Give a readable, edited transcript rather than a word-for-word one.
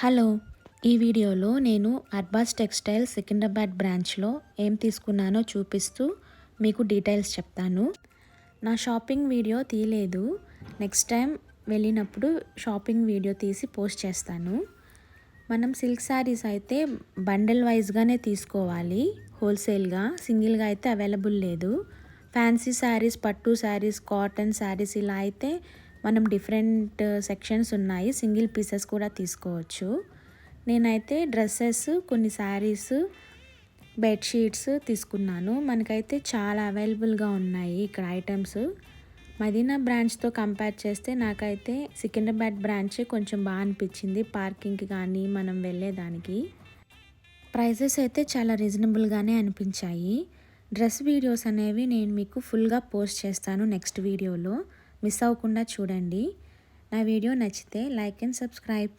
Hello, ఈ వీడియోలో నేను అర్బాస్ టెక్స్టైల్ సికింద్రాబాద్ బ్రాంచ్లో ఏం తీసుకున్నానో చూపిస్తూ మీకు డీటెయిల్స్ చెప్తాను. నా షాపింగ్ వీడియో తీయలేదు. నెక్స్ట్ టైం వెళ్ళినప్పుడు షాపింగ్ వీడియో తీసి పోస్ట్ చేస్తాను. మనం సిల్క్ శారీస్ అయితే బండిల్ వైజ్గానే తీసుకోవాలి, హోల్సేల్గా. సింగిల్గా అయితే అవైలబుల్ లేదు. ఫ్యాన్సీ శారీస్, పట్టు శారీస్, కాటన్ శారీస్ ఇలా అయితే మనం డిఫరెంట్ సెక్షన్స్ ఉన్నాయి, సింగిల్ పీసెస్ కూడా తీసుకోవచ్చు. నేనైతే డ్రెస్సెస్, కొన్ని శారీస్, బెడ్షీట్స్ తీసుకున్నాను. మనకైతే చాలా అవైలబుల్గా ఉన్నాయి ఇక్కడ ఐటమ్స్. మదీనా బ్రాంచ్తో కంపేర్ చేస్తే నాకైతే సికింద్రాబాద్ బ్రాంచే కొంచెం బాగా అనిపించింది, పార్కింగ్కి కానీ మనం వెళ్ళేదానికి. ప్రైజెస్ అయితే చాలా రీజనబుల్గానే అనిపించాయి. డ్రెస్ వీడియోస్ అనేవి నేను మీకు ఫుల్గా పోస్ట్ చేస్తాను నెక్స్ట్ వీడియోలో. మిస్ అవ్వకుండా చూడండి. నా వీడియో నచ్చితే లైక్ అండ్ సబ్స్క్రైబ్.